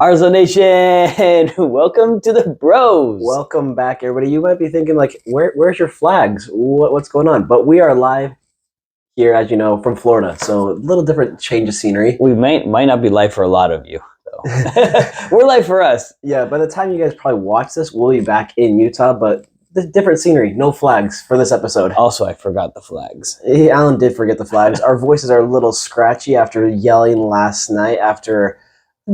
RSL Nation, welcome to the bros. Welcome back, everybody. You might be thinking, like, where's your flags? What's going on? But we are live here, as you know, from Florida. So a little different change of scenery. We might not be live for a lot of you. So. We're live for us. Yeah, by the time you guys probably watch this, we'll be back in Utah, but the different scenery, no flags for this episode. Also, I forgot the flags. Alan did forget the flags. Our voices are a little scratchy after yelling last night after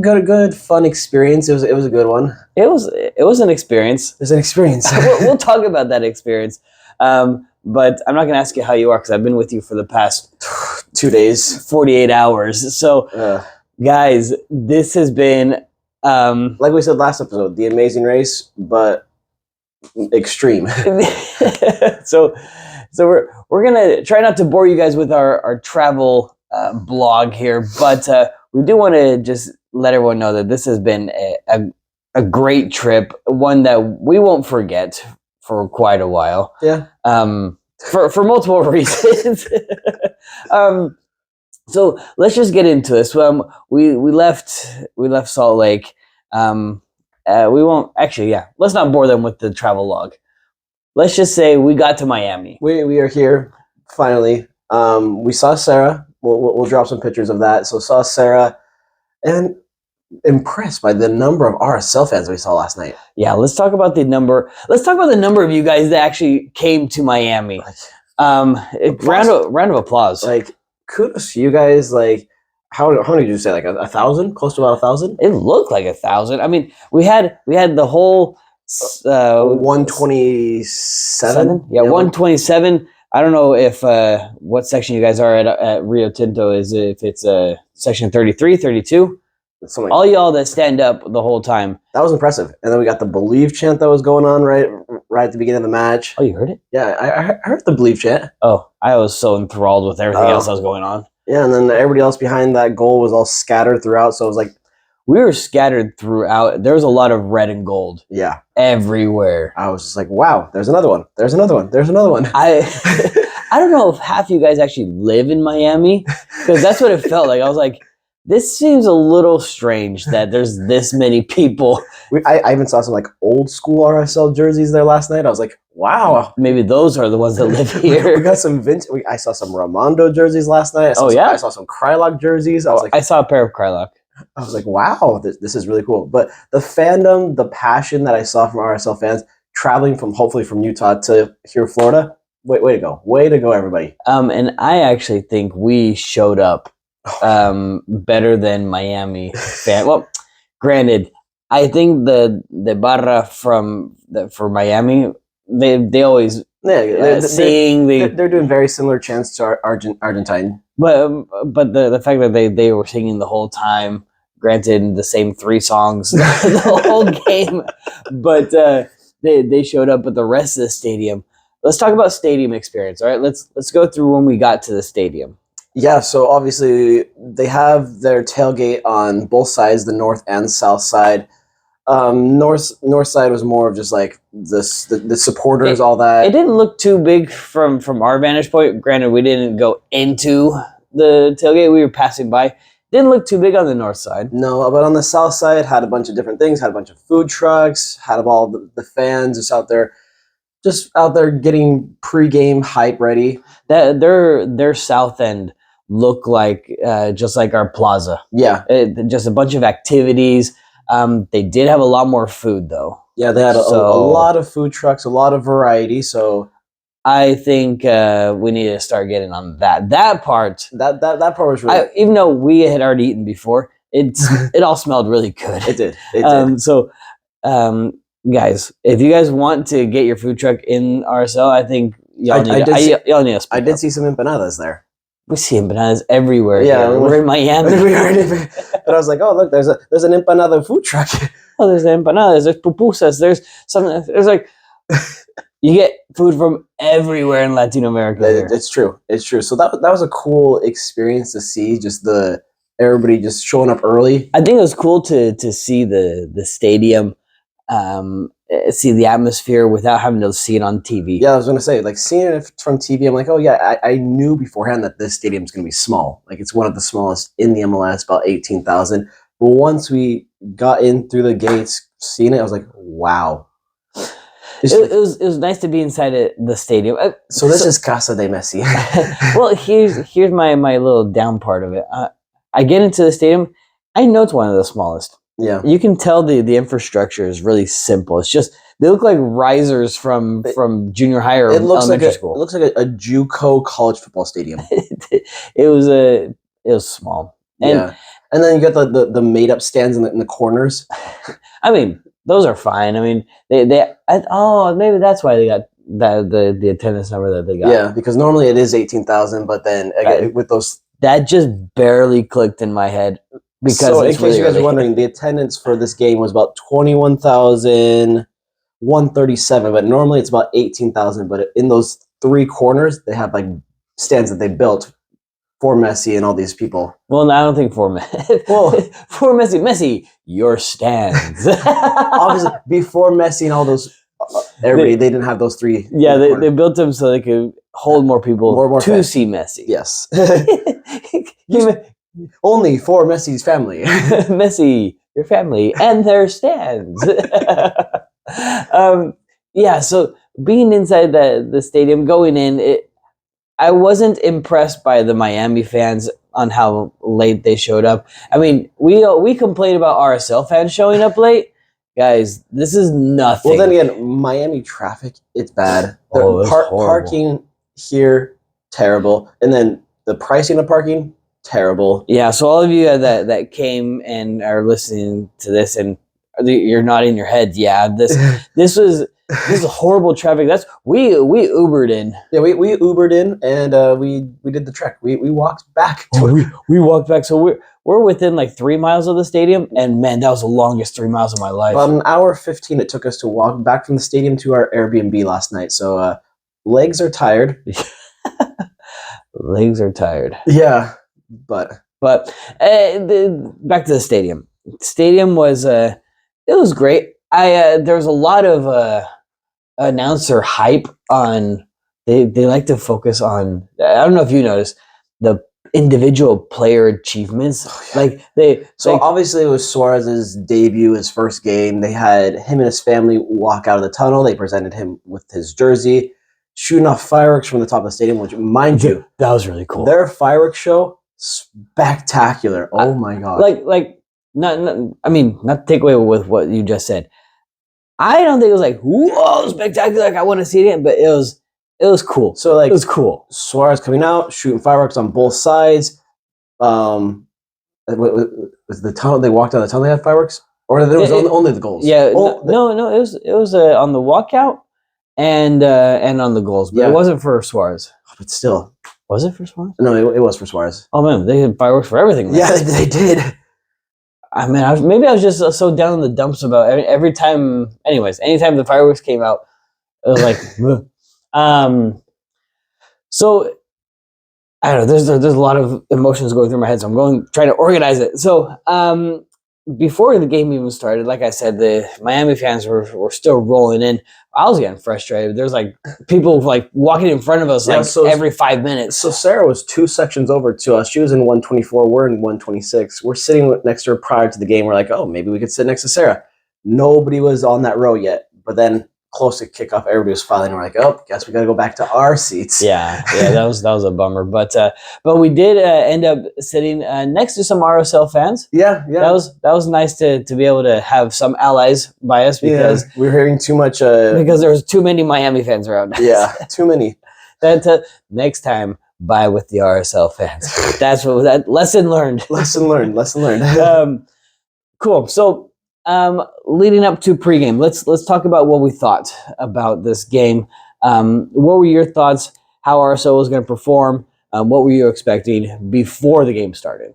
good fun experience. It was a good one. It was an experience. It was an experience. we'll talk about that experience. But I'm not going to ask you how you are because I've been with you for the past 2 days, 48 hours. So, guys, this has been like we said last episode, the amazing race, but extreme. so we're gonna try not to bore you guys with our travel blog here, but we do want to just let everyone know that this has been a great trip, one that we won't forget for quite a while. Yeah. For multiple reasons. So let's just get into this. We left Salt Lake. We won't actually. Yeah, let's not bore them with the travel log. Let's just say we got to Miami. We are here finally. We saw Sarah. We'll drop some pictures of that. So saw Sarah, and impressed by the number of RSL fans we saw last night. Yeah, let's talk about the number. Let's talk about the number of you guys that actually came to Miami. Round of applause. Like, kudos to you guys. Like, how many did you say? Like 1,000? Close to about 1,000? It looked like 1,000. I mean, we had the whole 127. Yeah, 127. I don't know if what section you guys are at Rio Tinto is, if it's section 33, 32. All y'all that stand up the whole time. That was impressive. And then we got the Believe chant that was going on right at the beginning of the match. Oh, you heard it? Yeah, I heard the Believe chant. Oh, I was so enthralled with everything else that was going on. Yeah, and then everybody else behind that goal was all scattered throughout. So it was like, we were scattered throughout. There was a lot of red and gold. Yeah, everywhere. I was just like, wow, there's another one. There's another one. There's another one. I don't know if half you guys actually live in Miami, because that's what it felt like. I was like, this seems a little strange that there's this many people. I even saw some like old school RSL jerseys there last night. I was like, wow. Maybe those are the ones that live here. We got some vintage. I saw some Ramondo jerseys last night. I saw some Krylock jerseys. I saw a pair of Krylock. I was like, wow, this is really cool. But the fandom, the passion that I saw from RSL fans traveling hopefully from Utah to here, Florida, way to go. Way to go, everybody. And I actually think we showed up better than Miami fan. Well, granted, I think the barra for Miami, they always they're doing very similar chants to Argentine. But the fact that they were singing the whole time, granted the same 3 songs the whole game, but they showed up at the rest of the stadium. Let's talk about stadium experience. All right, let's go through when we got to the stadium. Yeah, so obviously they have their tailgate on both sides, the north and south side. North side was more of just like the supporters, all that. It didn't look too big from our vantage point. Granted, we didn't go into the tailgate; we were passing by. Didn't look too big on the north side. No, but on the south side, had a bunch of different things. Had a bunch of food trucks. Had all the fans just out there getting pregame hype ready. That their south end looked like just like our plaza. Yeah, just a bunch of activities. They did have a lot more food, though. Yeah, they had a lot of food trucks, a lot of variety. So I think we need to start getting on that. That part. That part was really. Even though we had already eaten before, it all smelled really good. It did. So, guys, if you guys want to get your food truck in RSL, I think y'all need to. I did see some empanadas there. We see empanadas everywhere. Yeah, we're in Miami. But I was like, oh look, there's an empanada food truck. Oh, there's empanadas, there's pupusas, there's something. There's like you get food from everywhere in Latin America. It's true. So that was a cool experience to see. Just everybody just showing up early. I think it was cool to see the stadium see the atmosphere without having to see it on TV. Yeah, I was going to say, like, seeing it from TV, I'm like, oh, yeah, I knew beforehand that this stadium's going to be small. Like, it's one of the smallest in the MLS, about 18,000. But once we got in through the gates, seeing it, I was like, wow. It was nice to be inside the stadium. So this is Casa de Messi. Well, here's my little down part of it. I get into the stadium. I know it's one of the smallest. Yeah. You can tell the infrastructure is really simple. It's just they look like risers from junior high or elementary school. It looks like a JUCO college football stadium. It was small. And then you got the made up stands in the corners. I mean, those are fine. I mean, maybe that's why they got the attendance number that they got. Yeah, because normally it is 18,000, but then again, with those, that just barely clicked in my head. Because so in case you guys are wondering, the attendance for this game was about 21,137, but normally it's about 18,000. But in those three corners, they have like stands that they built for Messi and all these people. Well, I don't think for Messi. Well, for Messi, your stands. Obviously, before Messi and all those, everybody they didn't have those three. Yeah, they built them so they could hold more people to see Messi. Yes. Only for Messi's family. Messi, your family, and their stands. Yeah, so being inside the stadium, going in, I wasn't impressed by the Miami fans on how late they showed up. I mean, we complained about RSL fans showing up late. Guys, this is nothing. Well, then again, Miami traffic, it's bad. Parking here, terrible. And then the pricing of parking, terrible. Yeah, so all of you that came and are listening to this and you're nodding your heads, yeah, this is horrible traffic. We Ubered in. Yeah, we Ubered in and we did the trek. We walked back. We walked back. So we're within like 3 miles of the stadium, and man, that was the longest 3 miles of my life. About an hour 15 it took us to walk back from the stadium to our Airbnb last night. So legs are tired. Legs are tired. Yeah, but back to the stadium. Stadium was it was great. There was a lot of announcer hype on. They like to focus on. I don't know if you noticed the individual player achievements. Oh, yeah. Obviously it was Suarez's debut, his first game. They had him and his family walk out of the tunnel. They presented him with his jersey, shooting off fireworks from the top of the stadium. Which, mind you, that was really cool. Their fireworks show, spectacular. Oh my god! Not to take away with what you just said. I don't think it was like, whoa, spectacular. Like, I want to see it again, but it was cool. So it was cool. Suarez coming out, shooting fireworks on both sides. Was the tunnel? They walked down the tunnel. They had fireworks, or there was only the goals. Yeah, no. It was on the walkout and on the goals, but it wasn't for Suarez. But still, was it for Suarez? No, it was for Suarez. Oh man, they had fireworks for everything. Man. Yeah, they did. I mean, maybe I was just so down in the dumps about every time. Anyways, anytime the fireworks came out, it was like, so I don't know. There's a lot of emotions going through my head, so I'm trying to organize it. So before the game even started, like I said, the Miami fans were still rolling in. I was getting frustrated. There's like people like walking in front of us every 5 minutes. So Sarah was 2 sections over to us. She was in 124. We're in 126. We're sitting next to her prior to the game. We're like, oh, maybe we could sit next to Sarah. Nobody was on that row yet. But then close to kickoff, everybody was filing. We're like, oh, guess we got to go back to our seats. Yeah, that was a bummer. But we did end up sitting next to some RSL fans. Yeah. That was nice to be able to have some allies by us because we were hearing too much. Because there was too many Miami fans around us. Yeah, too many. Next time, buy with the RSL fans. That's that lesson learned. Lesson learned. Cool. So. Leading up to pregame, let's talk about what we thought about this game. What were your thoughts? How RSL was going to perform? What were you expecting before the game started?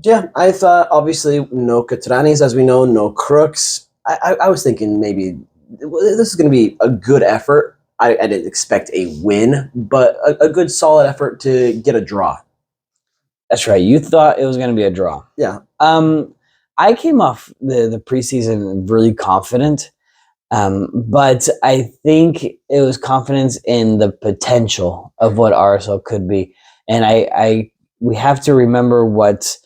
Yeah, I thought obviously no Catranis, as we know, no Crooks. I was thinking maybe this is going to be a good effort. I didn't expect a win, but a good solid effort to get a draw. That's right. You thought it was going to be a draw. Yeah. I came off the preseason really confident, but I think it was confidence in the potential of what RSL could be, and we have to remember what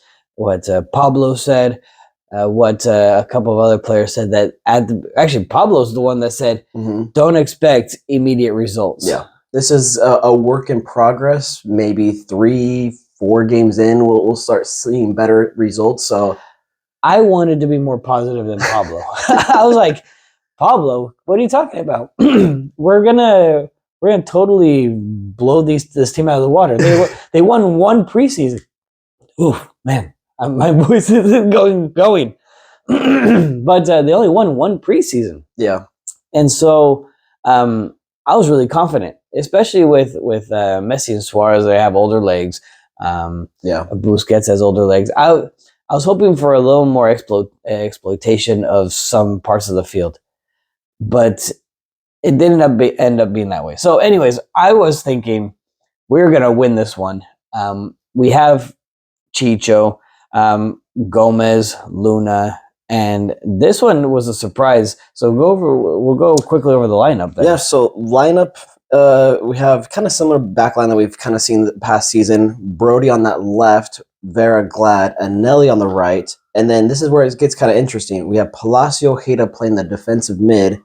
Pablo said. what a couple of other players said that actually Pablo's the one that said, Mhm. don't expect immediate results. Yeah. This is a work in progress. Maybe 3-4 games in, we'll start seeing better results. So I wanted to be more positive than Pablo. I was like, Pablo, what are you talking about? we're gonna totally blow this team out of the water. They won one preseason. Oof, man, my voice isn't going. But they only won one preseason. yeah, And so I was really confident, especially with Messi and Suarez. They have older legs. yeah. Busquets has older legs. I was hoping for a little more exploitation of some parts of the field, but it didn't end up being that way. So, anyways, I was thinking we're gonna win this one. We have Chicho, Gomez, Luna, and this one was a surprise. So we'll go quickly over the lineup there. Yeah, so lineup, we have kind of similar backline that we've kind of seen the past season. Brody on that left, Vera Glad, and Nelly on the right. And then this is where it gets kind of interesting. We have Palacio Heda playing the defensive mid,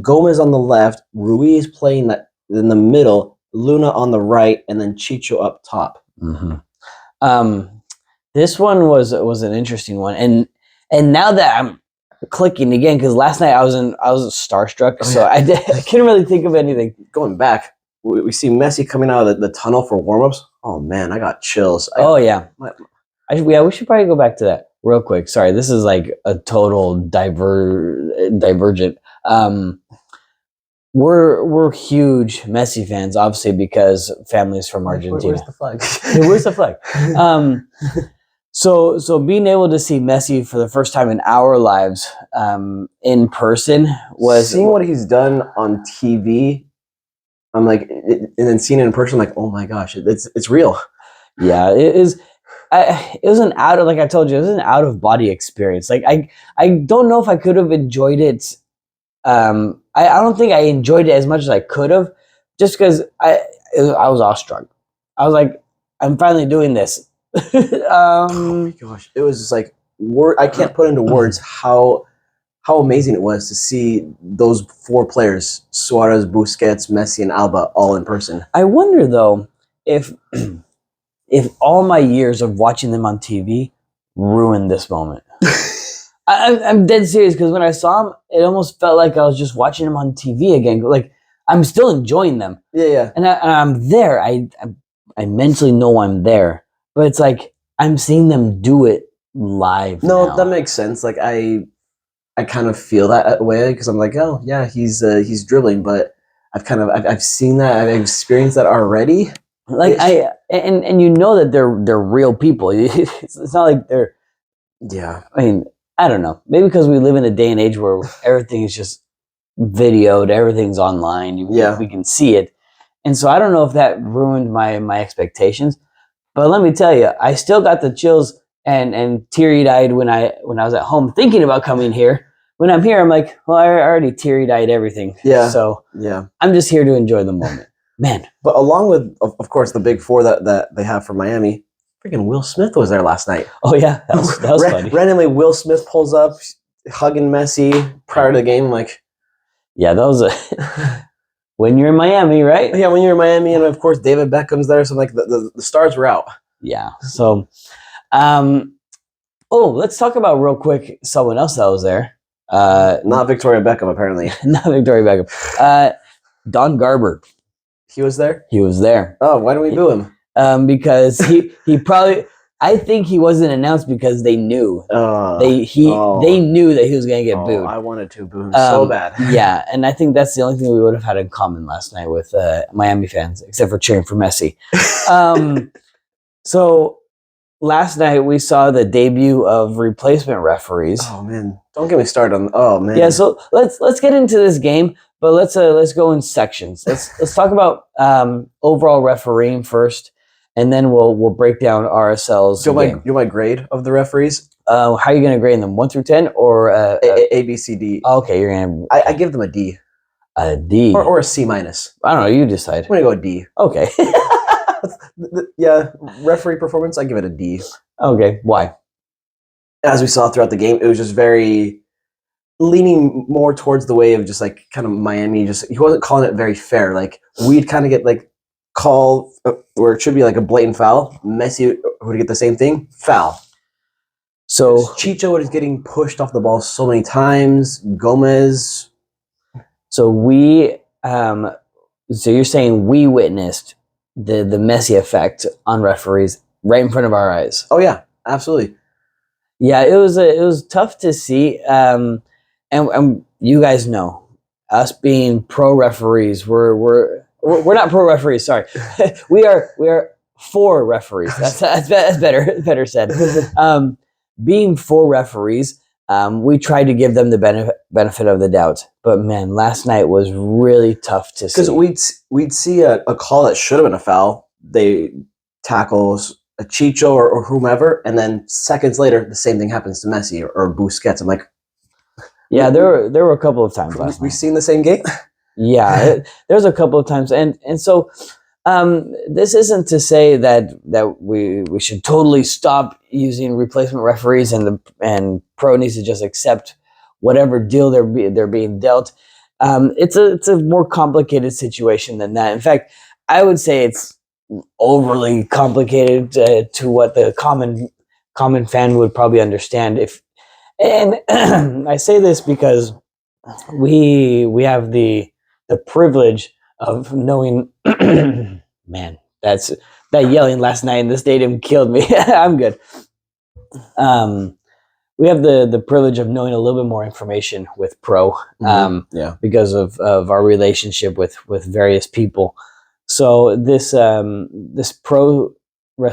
Gomez on the left, Ruiz playing that in the middle, Luna on the right, and then Chicho up top. Mm-hmm. This one was an interesting one, and now that I'm clicking again, because last night I was starstruck, so I couldn't really think of anything. Going back, we see Messi coming out of the tunnel for warm-ups. Oh man, I got chills. We should probably go back to that real quick. Sorry, this is like a total divergent. We're huge Messi fans, obviously, because family's from Argentina. Where's the flag? Where's the flag? So being able to see Messi for the first time in our lives in person was seeing what he's done on TV. I'm like, and then seeing it in person, I'm like, oh my gosh, it's real. Yeah, it is. It was an like I told you, it was an out of body experience. Like I don't know if I could have enjoyed it. I don't think I enjoyed it as much as I could have, just because I was awestruck. I was like, I'm finally doing this. Oh my gosh, it was just like I can't put into words how amazing it was to see those four players: Suarez, Busquets, Messi, and Alba, all in person. I wonder though if all my years of watching them on TV ruined this moment. I'm dead serious, because when I saw them, it almost felt like I was just watching them on TV again. Like I'm still enjoying them. Yeah. And I'm there. I mentally know I'm there, but it's like I'm seeing them do it live. No, now. that makes sense. Like I kind of feel that way, because I'm like, oh yeah, he's dribbling, but I've seen that, I've experienced that already. Like and you know that they're real people. It's not like they're. Yeah. I mean, I don't know. Maybe because we live in a day and age where everything is just videoed, everything's online. We can see it, and so I don't know if that ruined my expectations. But let me tell you, I still got the chills and teary-eyed when I was at home thinking about coming here. When I'm here, I'm like, well, I already teary-eyed everything. Yeah. So yeah, I'm just here to enjoy the moment, man. But along with, of course, the big four that they have for Miami, freaking Will Smith was there last night. Oh yeah, that was funny. Randomly, Will Smith pulls up, hugging Messi prior to the game. Like, yeah, that was a. When you're in Miami, right? Yeah, when you're in Miami, and of course David Beckham's there, so like the stars were out. Yeah. So, let's talk about real quick someone else that was there. Not Victoria Beckham, apparently. Not Victoria Beckham. Don Garber. He was there? He was there. Oh, why didn't we boo him? Because he probably. I think he wasn't announced because they knew. They knew that he was going to get booed. I wanted to boo him so bad. Yeah, and I think that's the only thing we would have had in common last night with Miami fans, except for cheering for Messi. So last night we saw the debut of replacement referees. Oh man, don't get me started on. Oh man. Yeah, so let's get into this game, but let's go in sections. Let's talk about overall refereeing first, and then we'll break down RSL's game. You know my grade of the referees? How are you going to grade them? 1 through 10 or A, B, C, D? Okay, you're going to. I give them a D. A D or a C minus. I don't know. You decide. I'm gonna go a D. Okay. Yeah, referee performance. I give it a D. Okay, why? as we saw throughout the game, it was just very leaning more towards the way of just like kind of Miami. Just he wasn't calling it very fair. Like we'd kind of get like call where it should be like a blatant foul. Messi would get the same thing, foul. So Chicho was getting pushed off the ball so many times. Gomez. So we, so you're saying we witnessed the Messi effect on referees right in front of our eyes. Oh yeah, absolutely. Yeah, it was tough to see. And you guys know us being pro referees, we're not pro referees. Sorry, we are for referees. That's better said. Being for referees. We tried to give them the benefit of the doubt, but man, last night was really tough to see. Because we'd see a call that should have been a foul. They tackles a Chicho or whomever, and then seconds later, the same thing happens to Messi or Busquets. I'm like, yeah, there were a couple of times last night. We've seen the same game. Yeah, there's a couple of times, and so this isn't to say that we should totally stop using replacement referees and pro needs to just accept whatever deal they're being dealt. It's a more complicated situation than that. In fact, I would say it's overly complicated to what the common fan would probably understand. And I say this because we have the privilege of knowing. Man, that yelling last night in the stadium killed me. I'm good. We have the privilege of knowing a little bit more information with pro, because of our relationship with various people. So this pro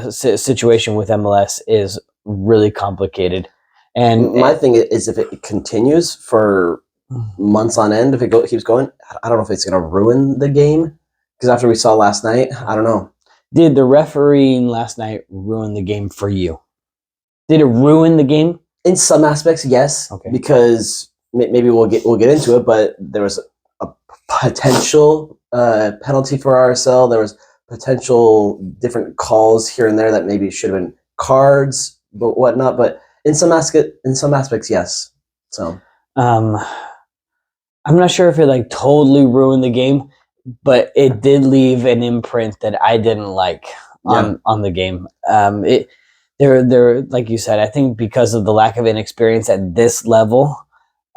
situation with MLS is really complicated. And my thing is, if it continues for months on end, if it keeps going, I don't know if it's going to ruin the game. Because after we saw last night, I don't know. Did the refereeing last night ruin the game for you? Did it ruin the game? In some aspects, yes. Okay. Because maybe we'll get into it, but there was a potential penalty for RSL. There was potential different calls here and there that maybe should have been cards, but whatnot. But in some aspects, yes. So, I'm not sure if it like totally ruined the game, but it did leave an imprint that I didn't like on the game. There, like you said, I think because of the lack of inexperience at this level.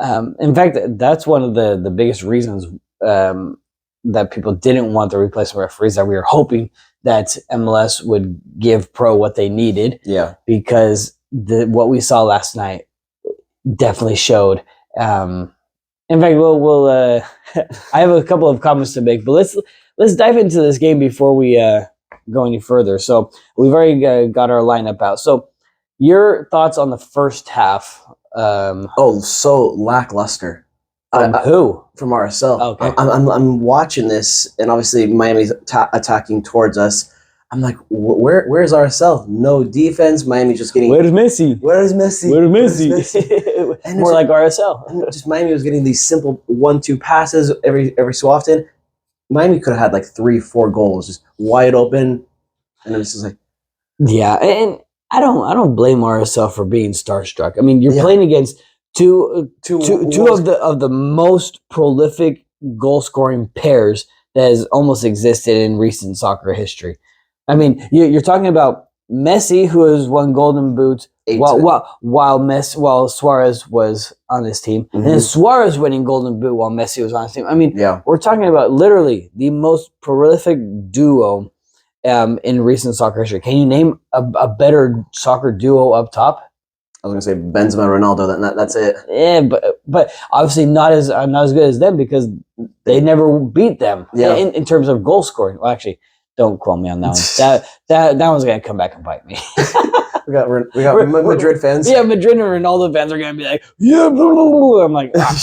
In fact, that's one of the biggest reasons that people didn't want the replacement referees. That we were hoping that MLS would give pro what they needed. Yeah, because what we saw last night definitely showed. In fact, we'll I have a couple of comments to make, but let's dive into this game before we go any further. So we've already got our lineup out. So your thoughts on the first half? So lackluster. From who? From RSL. Okay. I'm watching this, and obviously Miami's attacking towards us. I'm like, where's RSL? No defense. Miami just getting. Where's Messi? Where's Messi? Where's Messi? And more like RSL. And just Miami was getting these simple 1-2 passes every so often. Miami could have had like 3-4 goals, just wide open, and it was just like. Yeah, and I don't blame RSL for being starstruck. I mean, you're playing against two of the most prolific goal scoring pairs that has almost existed in recent soccer history. I mean, you're talking about Messi, who has won Golden Boot, while Suarez was on his team, and then Suarez winning Golden Boot while Messi was on his team. I mean, we're talking about literally the most prolific duo in recent soccer history. Can you name a better soccer duo up top? I was gonna say Benzema, Ronaldo. That's it. Yeah, but obviously not as good as them because they never beat them. Yeah. In terms of goal scoring. Well, actually, don't quote me on that one. that one's gonna come back and bite me. we got Madrid fans. Yeah, Madrid and Ronaldo fans are gonna be like, yeah, blah, blah, blah. I'm like, crap.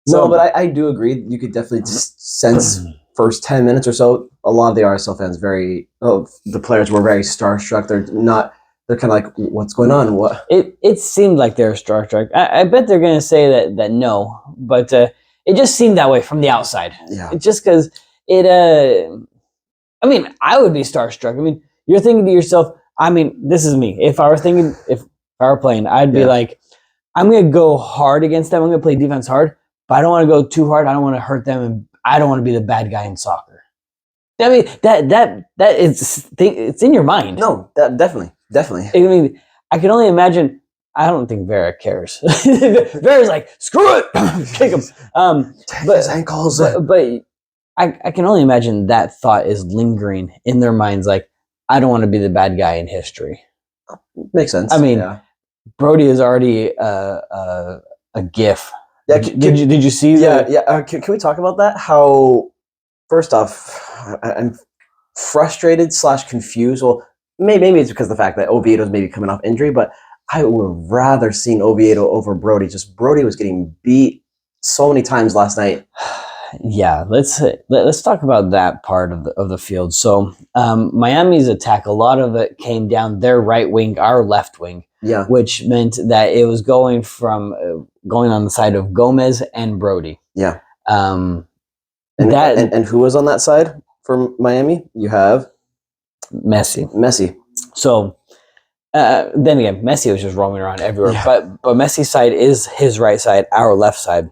No, but I do agree. You could definitely just sense first 10 minutes or so. A lot of the RSL fans the players were very starstruck. They're kind of like, what's going on? What? It seemed like they were starstruck. I bet they're gonna say that no, but it just seemed that way from the outside. Yeah. It's just because I mean, I would be starstruck. I mean, you're thinking to yourself, I mean, this is me. If I were playing, I'd be like, I'm going to go hard against them. I'm going to play defense hard, but I don't want to go too hard. I don't want to hurt them, and I don't want to be the bad guy in soccer. I mean, that is it's in your mind. No, definitely. I mean, I can only imagine. I don't think Vera cares. Vera's like, screw it, kick him. Take his ankles. But I can only imagine that thought is lingering in their minds. Like, I don't want to be the bad guy in history. Makes sense. I mean, Brody is already a GIF. Yeah, did you see that? Yeah. Can we talk about that? How, first off, I'm frustrated / confused. Well, maybe it's because of the fact that Oviedo's maybe coming off injury, but I would rather seen Oviedo over Brody. Just Brody was getting beat so many times last night. Yeah, let's talk about that part of the field. So Miami's attack, a lot of it came down their right wing, our left wing. Yeah, which meant that it was going on the side of Gomez and Brody. Yeah. And who was on that side for Miami? You have Messi. So then again, Messi was just roaming around everywhere. Yeah. But Messi's side is his right side, our left side,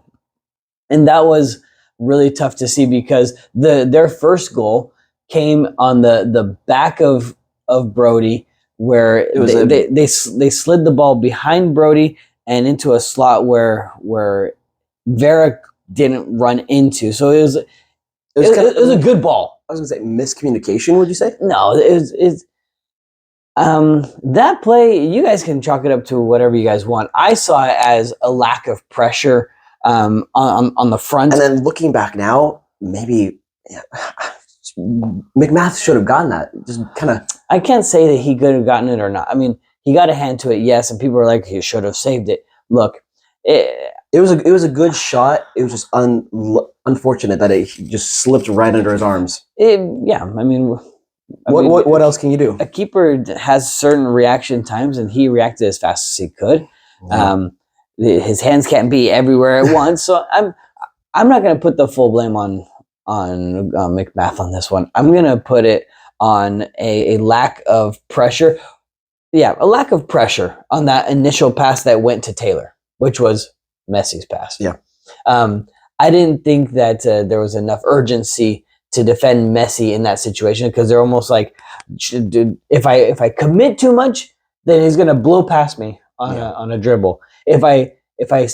and that was really tough to see because their first goal came on the back of Brody, where they slid the ball behind Brody and into a slot where Vera didn't run into. So it was a good ball. I was gonna say miscommunication. Would you say? No, it's that play. You guys can chalk it up to whatever you guys want. I saw it as a lack of pressure on the front. And then looking back now, maybe McMath should have gotten that. Just kind of. I can't say that he could have gotten it or not. I mean, he got a hand to it, yes, and people are like, he should have saved it. Look, it was a good shot. It was just unfortunate that it just slipped right under his arms. Yeah, I mean, what else can you do? A keeper has certain reaction times, and he reacted as fast as he could. Yeah. His hands can't be everywhere at once, so I'm not going to put the full blame on McMath on this one. I'm going to put it on a lack of pressure. Yeah, a lack of pressure on that initial pass that went to Taylor, which was Messi's pass. Yeah. I didn't think that there was enough urgency to defend Messi in that situation because they're almost like, dude, if I commit too much, then he's going to blow past me on a dribble. If I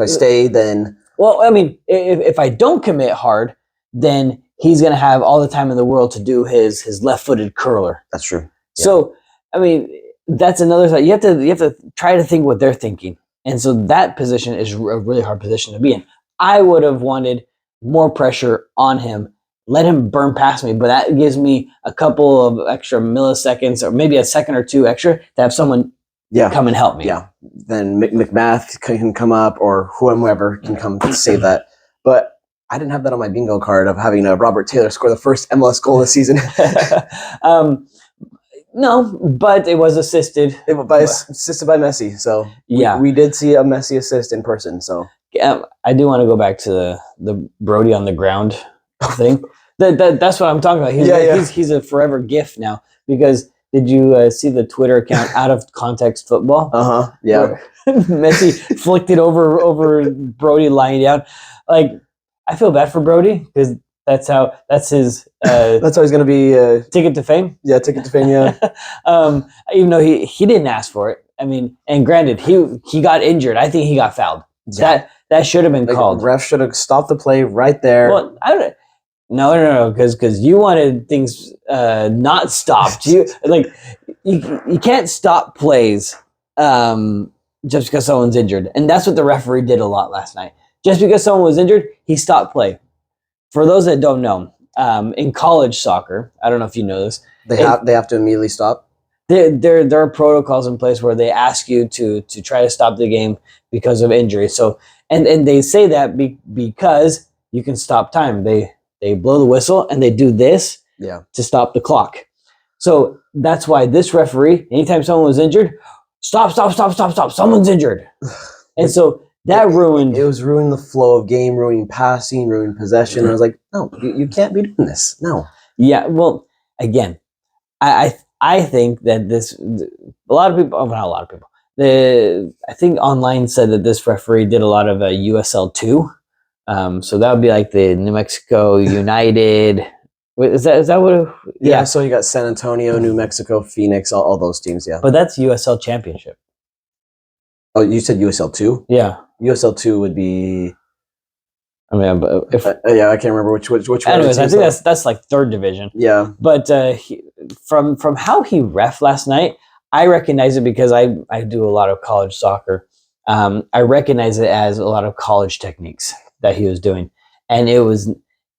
stay, then... Well, I mean, if I don't commit hard, then he's going to have all the time in the world to do his left-footed curler. That's true. Yeah. So, I mean, that's another side. You have to try to think what they're thinking. And so that position is a really hard position to be in. I would have wanted more pressure on him, let him burn past me, but that gives me a couple of extra milliseconds or maybe a second or two extra to have someone come and help me. Yeah, then McMath can come up or whoever can come save that. But I didn't have that on my bingo card of having Robert Taylor score the first MLS goal this season. No, but it was assisted. Assisted by Messi. So we did see a Messi assist in person. So I do want to go back to the Brody on the ground thing. That's what I'm talking about. He's a forever GIF now because did you see the Twitter account Out of Context Football? Yeah. Messi flicked it over Brody lying down. Like, I feel bad for Brody because that's his that's how he's gonna be ticket to fame. Yeah, ticket to fame. Yeah. Even though he didn't ask for it. I mean, and granted, he got injured. I think he got fouled. Yeah. That should have been called. Ref should have stopped the play right there. Well, no, because you wanted things not stopped. You can't stop plays just because someone's injured, and that's what the referee did a lot last night. Just because someone was injured, he stopped play. For those that don't know, in college soccer, I don't know if you know this, they have to immediately stop. There are protocols in place where they ask you to try to stop the game because of injury. So and they say that because you can stop time. They blow the whistle and they do this to stop the clock. So that's why this referee, anytime someone was injured, stop, someone's injured. And so that ruined... It was ruining the flow of game, ruining passing, ruining possession. I was like, no, you can't be doing this. No. Yeah, well, again, I I think that a lot of people, oh, not a lot of people, I think online said that this referee did a lot of USL 2. So that would be like the New Mexico United. Wait, is that what? Yeah. So you got San Antonio, New Mexico, Phoenix, all those teams. Yeah. But that's USL Championship. Oh, you said USL 2? Yeah. USL 2 would be. I mean, if yeah, I can't remember which. anyways, I think that's like third division. Yeah. But from how he ref last night, I recognize it because I do a lot of college soccer. I recognize it as a lot of college techniques that he was doing, and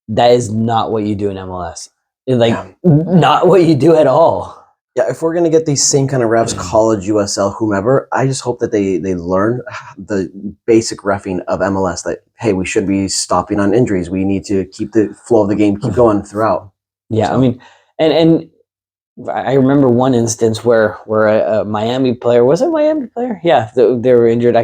that is not what you do in MLS. Not what you do at all. Yeah, if we're gonna get these same kind of refs, college, USL, whomever, I just hope that they learn the basic reffing of MLS. That hey, we should be stopping on injuries. We need to keep the flow of the game keep going throughout. Yeah, So. I mean, and I remember one instance where a Miami player, was it a Miami player? Yeah, they were injured.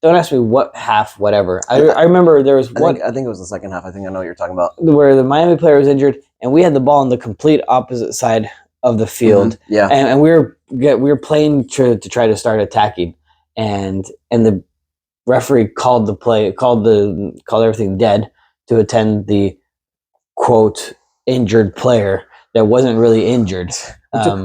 Don't ask me what half, whatever. I remember there was one. I think it was the second half. I think I know what you're talking about. Where the Miami player was injured, and we had the ball on the complete opposite side of the field. Mm-hmm. Yeah, and we were playing to try to start attacking, and the referee called everything dead to attend the quote injured player that wasn't really injured.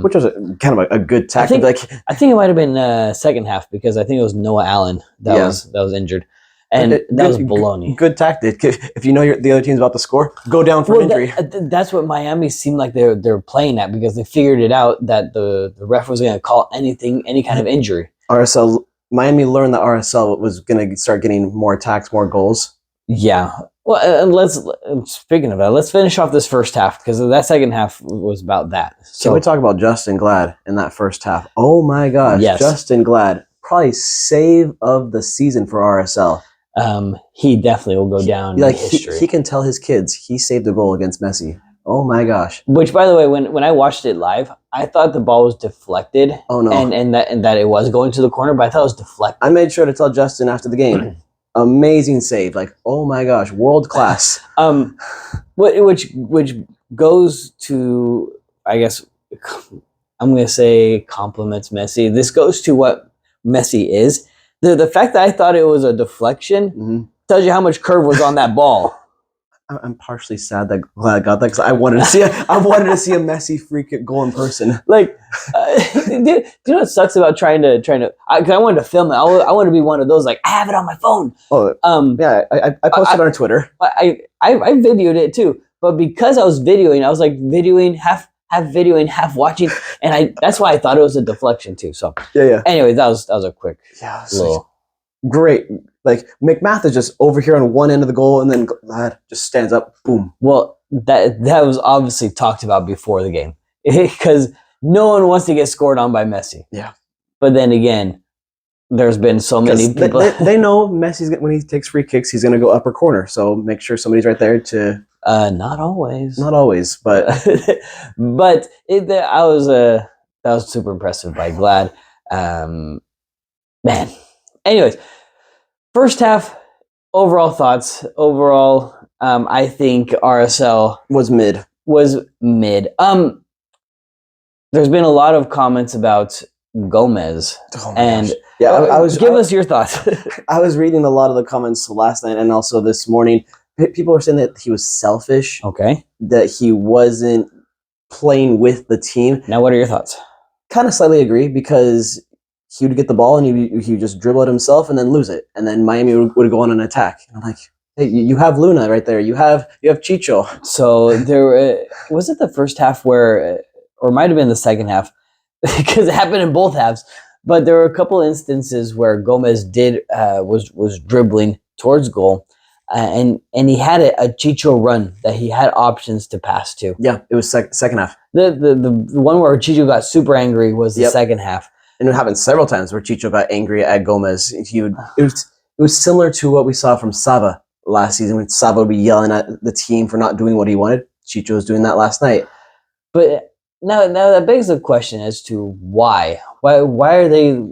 Which was kind of a good tactic. I think it might have been second half because I think it was Noah Allen that was injured, and that was baloney. Good tactic. If you know the other team's about to score, go down for injury. That's what Miami seemed like they were playing at because they figured it out that the ref was going to call any kind of injury. RSL Miami learned that RSL was going to start getting more attacks, more goals. Yeah. Well, and speaking of that, let's finish off this first half because that second half was about that. So can we talk about Justin Glad in that first half? Oh my gosh, yes. Justin Glad, probably save of the season for RSL. He definitely will go down in history. He can tell his kids he saved a goal against Messi. Oh my gosh! Which, by the way, when I watched it live, I thought the ball was deflected. Oh no! And that it was going to the corner, but I thought it was deflected. I made sure to tell Justin after the game. Amazing save! Like, oh my gosh, world class. Which goes to, I guess, I'm going to say compliments Messi. This goes to what Messi is. The fact that I thought it was a deflection tells you how much curve was on that ball. I'm partially sad that Glad got that because I wanted to see a Messi free kick goal in person. Like, do you know what sucks about trying to? Because I wanted to film it. I want to be one of those like I have it on my phone. Oh, yeah, I posted it on Twitter. I videoed it too, but because I was videoing, I was like videoing half videoing, half watching, and that's why I thought it was a deflection too. So yeah. Anyway, that was a quick little great. Like McMath is just over here on one end of the goal, and then Glad just stands up, boom. Well, that was obviously talked about before the game because no one wants to get scored on by Messi. Yeah, but then again, there's been so many people. They know Messi's when he takes free kicks, he's going to go upper corner. So make sure somebody's right there to. Not always, but but that was super impressive by Glad. Man, anyways. First half, overall thoughts. Overall, I think RSL was mid. There's been a lot of comments about Gomez, and give us your thoughts. I was reading a lot of the comments last night and also this morning. People were saying that he was selfish. Okay, that he wasn't playing with the team. Now, what are your thoughts? Kind of slightly agree because he would get the ball and he would just dribble it himself and then lose it, and then Miami would go on an attack. And I'm like, hey, you have Luna right there. You have Chicho. So there was it the first half or it might have been the second half because it happened in both halves. But there were a couple instances where Gomez was dribbling towards goal, and he had a Chicho run that he had options to pass to. Yeah, it was second half. The one where Chicho got super angry was the second half. And it happened several times where Chicho got angry at Gomez. It was similar to what we saw from Sava last season when Sava would be yelling at the team for not doing what he wanted. Chicho was doing that last night. But now that begs the question as to why. Why are they?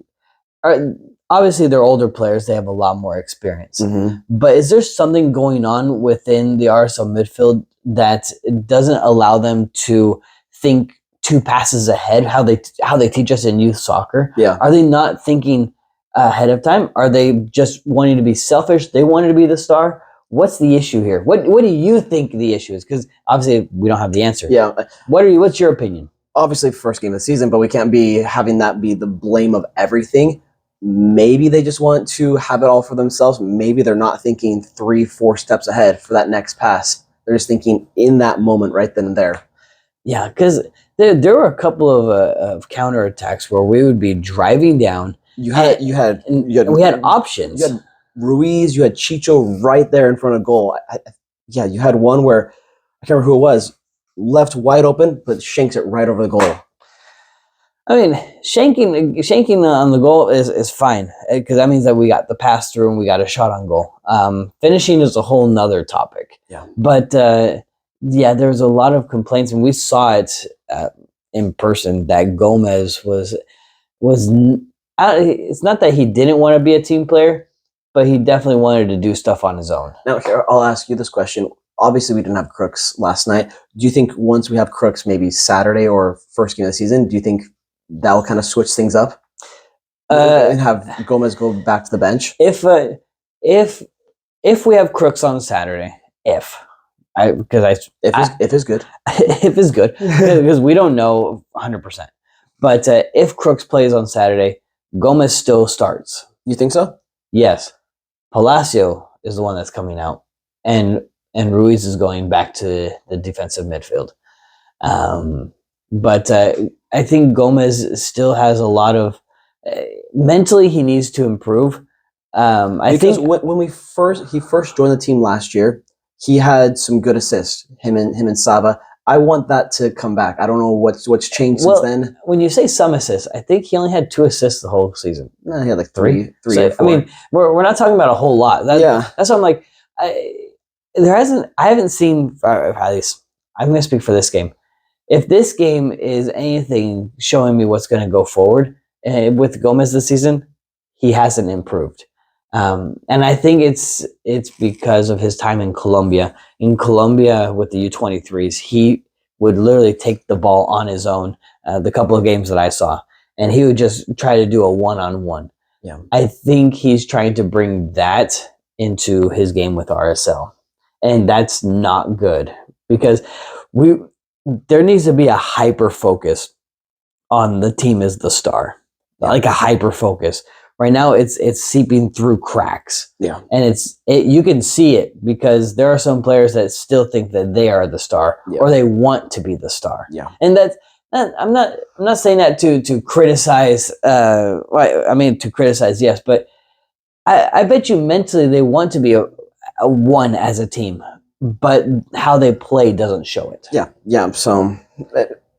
Obviously, they're older players. They have a lot more experience. Mm-hmm. But is there something going on within the RSL midfield that doesn't allow them to think 2 passes ahead, how they teach us in youth soccer. Yeah. Are they not thinking ahead of time? Are they just wanting to be selfish? They wanted to be the star. What's the issue here? What do you think the issue is? Because obviously we don't have the answer. Yeah. What's your opinion? Obviously, first game of the season, but we can't be having that be the blame of everything. Maybe they just want to have it all for themselves. Maybe they're not thinking 3-4 steps ahead for that next pass. They're just thinking in that moment right then and there. Yeah, because there were a couple of counterattacks where we would be driving down. We had options. You had Ruiz, you had Chicho right there in front of goal. You had one where I can't remember who it was, left wide open, but shanks it right over the goal. I mean, shanking on the goal is fine because that means that we got the pass through and we got a shot on goal. Finishing is a whole nother topic. Yeah, but there's a lot of complaints, and we saw it in person that Gomez was. It's not that he didn't want to be a team player, but he definitely wanted to do stuff on his own. Now, here, I'll ask you this question. Obviously, we didn't have Crooks last night. Do you think once we have Crooks, maybe Saturday or first game of the season, do you think that'll kind of switch things up and have Gomez go back to the bench? If we have Crooks on Saturday, if is good, if is good because we don't know 100%. But if Crooks plays on Saturday, Gomez still starts. You think so? Yes. Palacio is the one that's coming out, and Ruiz is going back to the defensive midfield. But I think Gomez still has a lot of mentally he needs to improve. I think when he first joined the team last year, he had some good assists. Him and Sava. I want that to come back. I don't know what's changed since then. When you say some assists, I think he only had 2 assists the whole season. No, he had like three so, or 4. I mean, we're not talking about a whole lot. That's what I'm like. I haven't seen, at least I'm going to speak for this game. If this game is anything showing me what's going to go forward with Gomez this season, he hasn't improved. And I think it's because of his time in Colombia. In Colombia with the U23s, he would literally take the ball on his own, the couple of games that I saw, and he would just try to do a one-on-one. Yeah. I think he's trying to bring that into his game with RSL. And that's not good because there needs to be a hyper focus on the team as the star, like a hyper focus. Right now, it's seeping through cracks. Yeah, and you can see it because there are some players that still think that they are the star or they want to be the star. Yeah, and I'm not saying that to criticize. To criticize, yes, but I bet you mentally they want to be a one as a team, but how they play doesn't show it. Yeah. So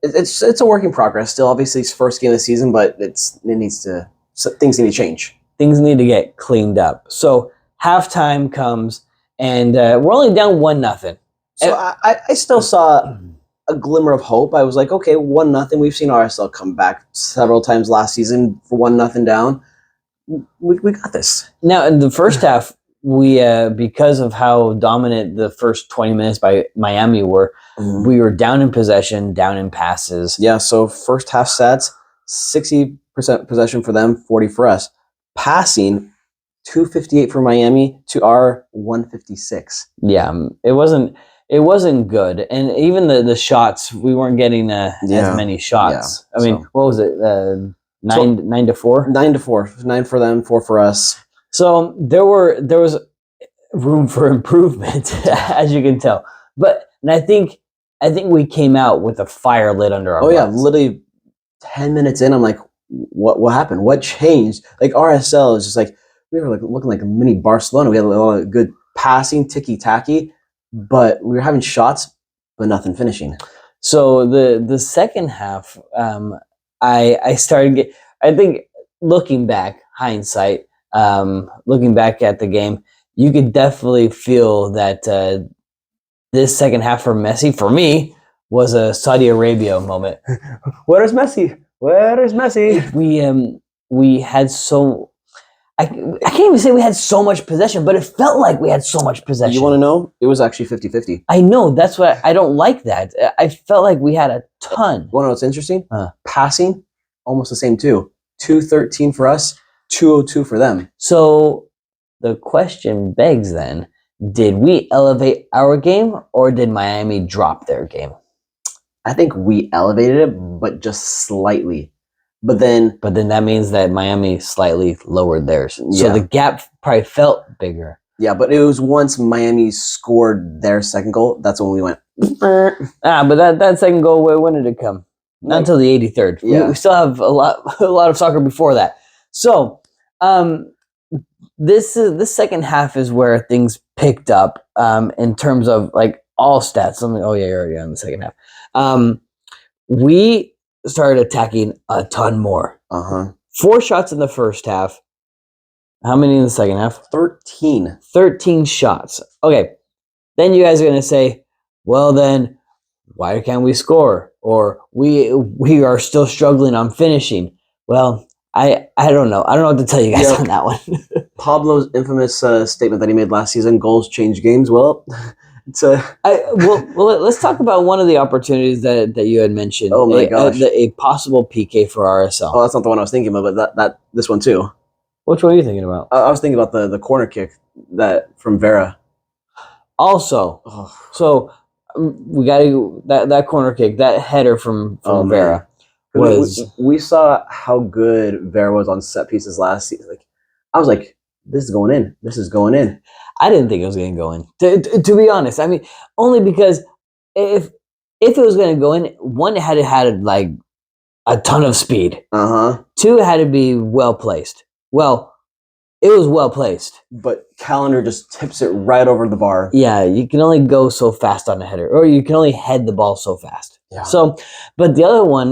it's a work in progress. Still, obviously, it's first game of the season, but things need to change. Things need to get cleaned up. So halftime comes, and we're only down 1-0. So I still saw a glimmer of hope. I was like, okay, 1-0. We've seen RSL come back several times last season for 1-0 down. We got this. Now in the first half, we because of how dominant the first 20 minutes by Miami were, we were down in possession, down in passes. Yeah. So first half stats: 60% possession for them, 40 for us. Passing, 258 for Miami to our 156. Yeah, it wasn't good, and even the shots, we weren't getting as many shots. Yeah. I mean, what was it? 9 to 4. 9 to 4. 9 for them, 4 for us. So there was room for improvement, as you can tell. But I think we came out with a fire lit under our. Oh yeah, literally 10 minutes in, I'm like, what happened? What changed? Like RSL is just like we were like looking like a mini Barcelona. We had a lot of good passing, ticky tacky, but we were having shots, but nothing finishing. So the second half, I started. I think looking back, hindsight, looking back at the game, you could definitely feel that this second half for Messi, for me, was a Saudi Arabia moment. Where is Messi? Where is Messi? We had so. I can't even say we had so much possession, but it felt like we had so much possession. You want to know? It was actually 50-50. I know. That's why I don't like that. I felt like we had a ton. Want to know what's interesting? Passing, almost the same too. 213 for us, 202 for them. So the question begs then, did we elevate our game or did Miami drop their game? I think we elevated it, but just slightly. But then that means that Miami slightly lowered theirs. So the gap probably felt bigger. Yeah, but it was once Miami scored their second goal, that's when we went. But that second goal, when did it come? Not until the 83rd. Yeah. We still have a lot of soccer before that. So this second half is where things picked up in terms of like all stats. Oh yeah, you're already on the second half. We started attacking a ton more. 4 shots in the first half. How many in the second half? 13. 13 shots. Okay. Then you guys are going to say, well then, why can't we score? Or we are still struggling on finishing. Well, I don't know. I don't know what to tell you guys on that one. Pablo's infamous statement that he made last season, goals change games. Well, it's let's talk about one of the opportunities that you had mentioned. Oh my gosh. A possible PK for RSL. Oh, that's not the one I was thinking about, but this one too. Which one are you thinking about? I was thinking about the corner kick that from Vera. Also, so we got to that corner kick, that header from Vera was. We saw how good Vera was on set pieces last season. Like, I was like, this is going in. This is going in. I didn't think it was going to go in. To be honest, I mean, only because if it was going to go in, one, it had like a ton of speed. 2, it had to be well placed. Well, it was well placed. But Calendar just tips it right over the bar. Yeah, you can only go so fast on a header, or you can only head the ball so fast. Yeah. So, but the other one,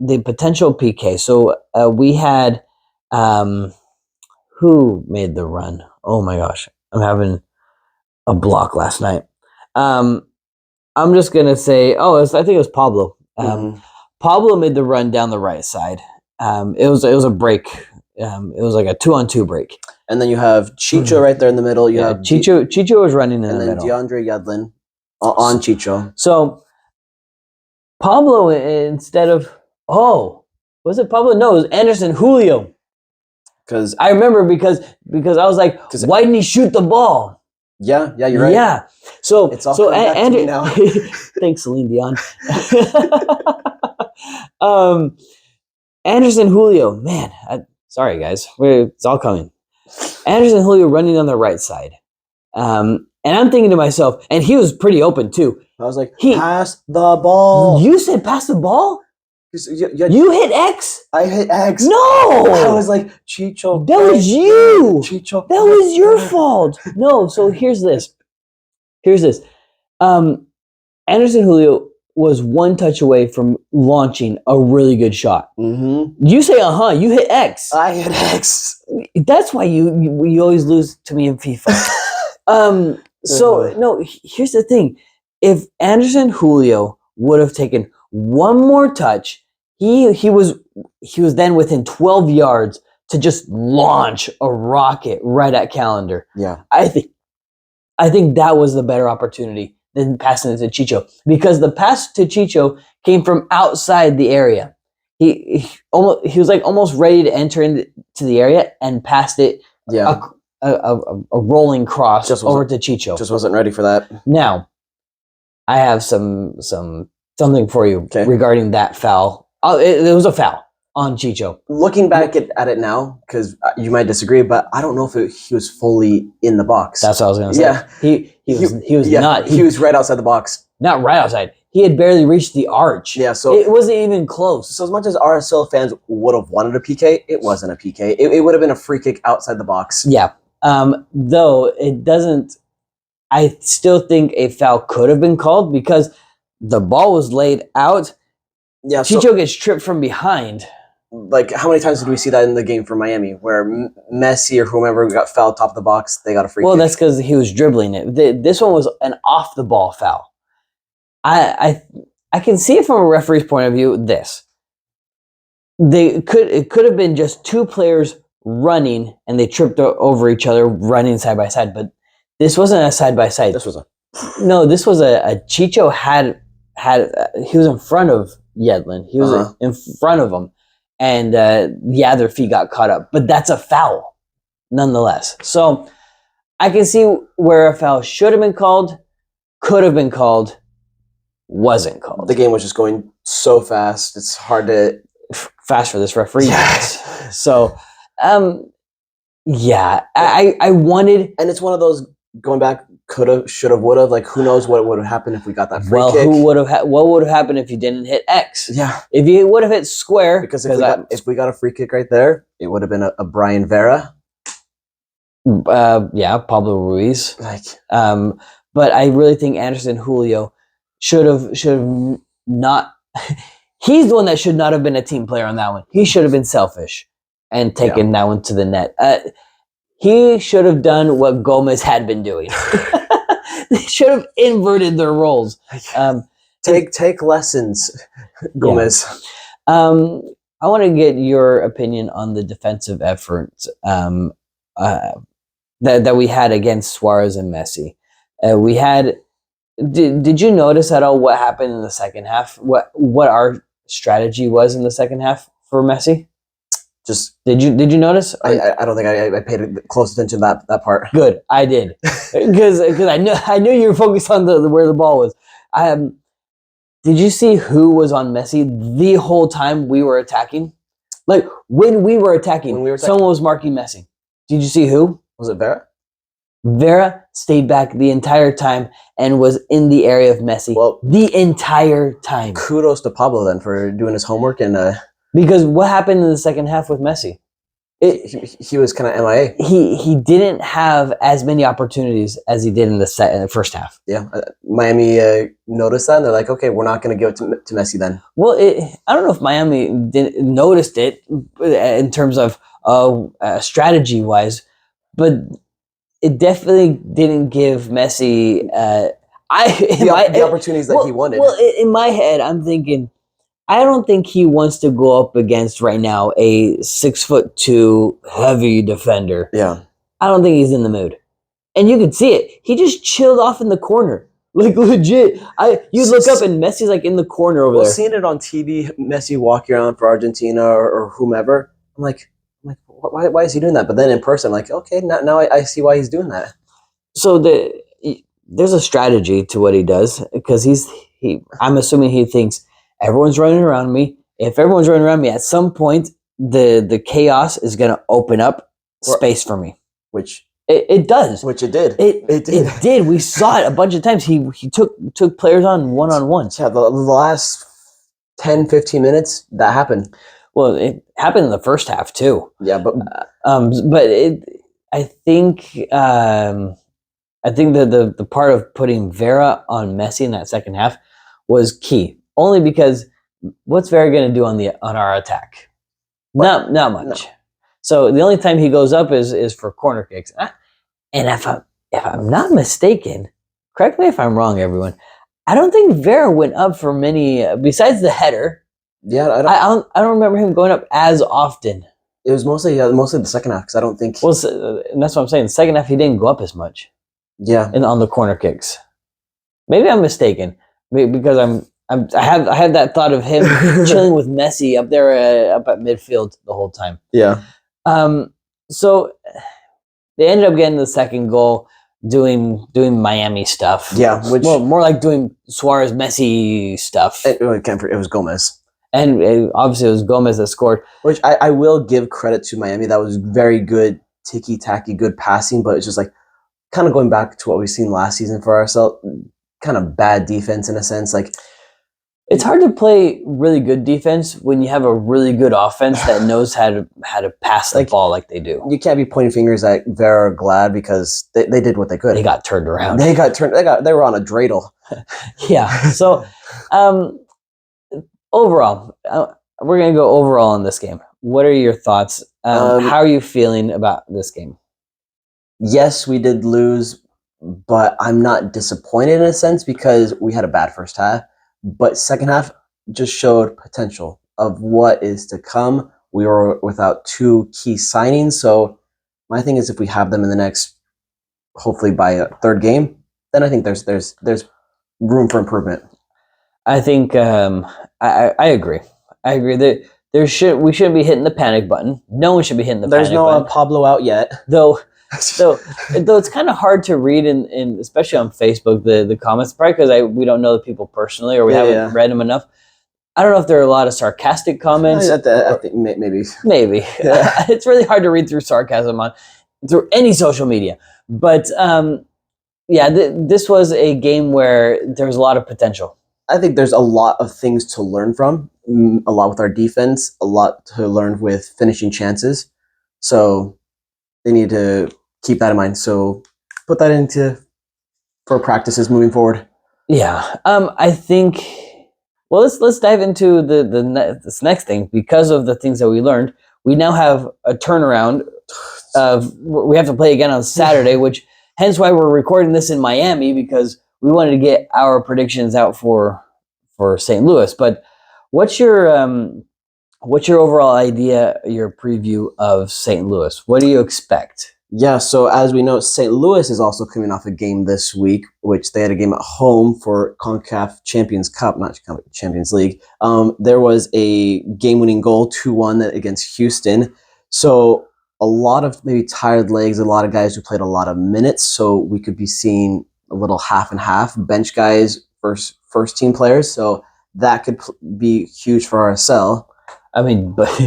the potential PK. So we had, who made the run? Oh my gosh, I'm having a block last night. I'm just gonna say, I think it was Pablo. Pablo made the run down the right side. It was a break. It was like a 2-on-2 break. And then you have Chicho right there in the middle. You have Chicho was running in the middle. And then DeAndre Yedlin on Chicho. So Pablo, instead of was it Pablo? No, it was Anderson Julio. Because I remember because I was like, why didn't he shoot the ball? Yeah, you're right. Yeah. So it's all coming back to me now. Thanks, Celine Dion. Anderson Julio, man. Sorry, guys. It's all coming. Anderson Julio running on the right side. And I'm thinking to myself, and he was pretty open too. I was like, pass the ball. You said pass the ball? You hit X? I hit X. No! I was like, Chicho. That was you. Chicho. That was your fault. No, so here's this. Anderson Julio was one touch away from launching a really good shot. You say, you hit X. I hit X. That's why you always lose to me in FIFA. So, no, here's the thing. If Anderson Julio would have taken one more touch, he was then within 12 yards to just launch a rocket right at Calendar. Yeah. I think that was the better opportunity than passing it to Chicho, because the pass to Chicho came from outside the area. He was like almost ready to enter into the area and passed it. Yeah. A rolling cross over to Chicho. Just wasn't ready for that. Now, I have something for you regarding that foul. It was a foul on Chicho. Looking back at it now, because you might disagree, but I don't know if he was fully in the box. That's what I was going to say. Yeah, he was not. He was right outside the box. Not right outside. He had barely reached the arch. Yeah, so it wasn't even close. So as much as RSL fans would have wanted a PK, it wasn't a PK. It would have been a free kick outside the box. Yeah. Though it doesn't. I still think a foul could have been called because the ball was laid out. Yeah, Chicho gets tripped from behind. Like, how many times did we see that in the game for Miami, where Messi or whomever got fouled top of the box, they got a free kick? Well, that's because he was dribbling it. This one was an off the ball foul. I can see it from a referee's point of view. It could have been just two players running, and they tripped over each other running side by side. But this wasn't a side by side. This was a This was a Chicho had he was in front of Yedlin. He was in front of him, and their feet got caught up. But that's a foul, nonetheless. So I can see where a foul should have been called, could have been called, wasn't called. The game was just going so fast. It's hard to fast for this referee. Yes. So, I wanted, and it's one of those going back, could have, should have, would have. Like, who knows what would have happened if we got that free kick? What would have happened if you didn't hit X? Yeah, if you would have hit square, because if we got a free kick right there, it would have been a Brian Vera. Pablo Ruiz. But I really think Anderson Julio should have not. He's the one that should not have been a team player on that one. He should have been selfish and taken that one to the net. He should have done what Gomez had been doing. They should have inverted their roles. Take lessons, Gomez. Yeah. I want to get your opinion on the defensive effort that we had against Suarez and Messi. We had. Did you notice at all what happened in the second half? What our strategy was in the second half for Messi? Just did you notice? I don't think I paid close attention to that part. Good, I did, because I knew you were focused on where the ball was. Did you see who was on Messi the whole time we were attacking? Like when we were attacking, someone was marking Messi. Did you see who? Was it Vera? Vera stayed back the entire time and was in the area of Messi the entire time. Kudos to Pablo then for doing his homework and because what happened in the second half with Messi? He was kind of MIA. He didn't have as many opportunities as he did in the first half. Yeah, Miami noticed that and they're like, okay, we're not going to give it to Messi then. Well, I don't know if Miami noticed it in terms of strategy wise, but it definitely didn't give Messi the opportunities that he wanted. Well, in my head, I'm thinking, I don't think he wants to go up against right now a 6'2" heavy defender. Yeah, I don't think he's in the mood, and you could see it. He just chilled off in the corner, like legit. You look up and Messi's like in the corner over there. Seeing it on TV, Messi walking around for Argentina or whomever, I'm like, why is he doing that? But then in person, I'm like, okay, now I see why he's doing that. So there's a strategy to what he does, because I'm assuming he thinks everyone's running around me. If everyone's running around me, at some point the chaos is going to open up space for me. Which it does. Which it did. It did. We saw it a bunch of times. He took players on one-on-ones. Yeah, the last 10, 15 minutes that happened. Well, it happened in the first half too. Yeah, but I think the part of putting Vera on Messi in that second half was key. Only because what's Vera going to do on our attack? Not much. No. So the only time he goes up is for corner kicks. And if I'm not mistaken, correct me if I'm wrong, everyone. I don't think Vera went up for many besides the header. Yeah, I don't remember him going up as often. It was mostly the second half, because I don't think. Well, and that's what I'm saying. The second half he didn't go up as much. Yeah, on the corner kicks. Maybe I'm mistaken, because I have that thought of him chilling with Messi up there up at midfield the whole time. Yeah. So they ended up getting the second goal, doing Miami stuff. Yeah, more like doing Suarez Messi stuff. It was Gomez. And obviously it was Gomez that scored. Which I will give credit to Miami. That was very good ticky-tacky, good passing, but it's just like kind of going back to what we've seen last season for RSL, kind of bad defense in a sense. Like, it's hard to play really good defense when you have a really good offense that knows how to pass the ball like they do. You can't be pointing fingers at Vera or Glad because they did what they could. They got turned around. They were on a dreidel. Yeah. So overall, we're going to go overall in this game. What are your thoughts? How are you feeling about this game? Yes, we did lose, but I'm not disappointed in a sense because we had a bad first half. But second half just showed potential of what is to come We were without 2 key signings. So my thing is, if we have them in the next, hopefully by a third game, then I think there's room for improvement. I think I agree. I agree that we shouldn't be hitting the panic button. No one should be hitting the There's panic no button. Pablo out yet. Though it's kind of hard to read in especially on Facebook the comments, probably because we don't know the people personally or we haven't read them enough. I don't know if there are a lot of sarcastic comments. I think maybe. Maybe. Yeah. It's really hard to read through sarcasm through any social media. But this was a game where there was a lot of potential. I think there's a lot of things to learn from, a lot with our defense, a lot to learn with finishing chances. So they need to keep that in mind. So put that for practices moving forward. Yeah. I think, well, let's dive into this next thing. Because of the things that we learned, we now have a turnaround we have to play again on Saturday, which hence why we're recording this in Miami, because we wanted to get our predictions out for St. Louis. But what's your overall idea, your preview of St. Louis? What do you expect? Yeah, so as we know, St. Louis is also coming off a game this week, which they had a game at home for CONCACAF Champions Cup, not Champions League. There was a game-winning goal, 2-1 against Houston. So a lot of maybe tired legs, a lot of guys who played a lot of minutes. So we could be seeing a little half and half, bench guys versus first team players. So that could be huge for RSL. I mean, but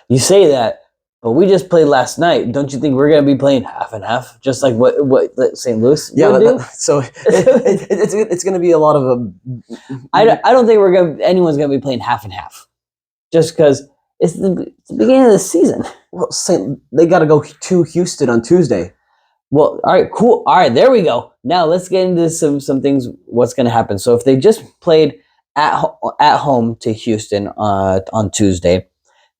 you say that, but we just played last night. Don't you think we're going to be playing half and half, just like what St. Louis would do? So it's going to be a lot of I don't think anyone's going to be playing half and half, just because it's the beginning of the season. Well, they got to go to Houston on Tuesday. Well, all right, cool. All right, there we go. Now let's get into some things. What's going to happen? So if they just played at home to Houston on Tuesday,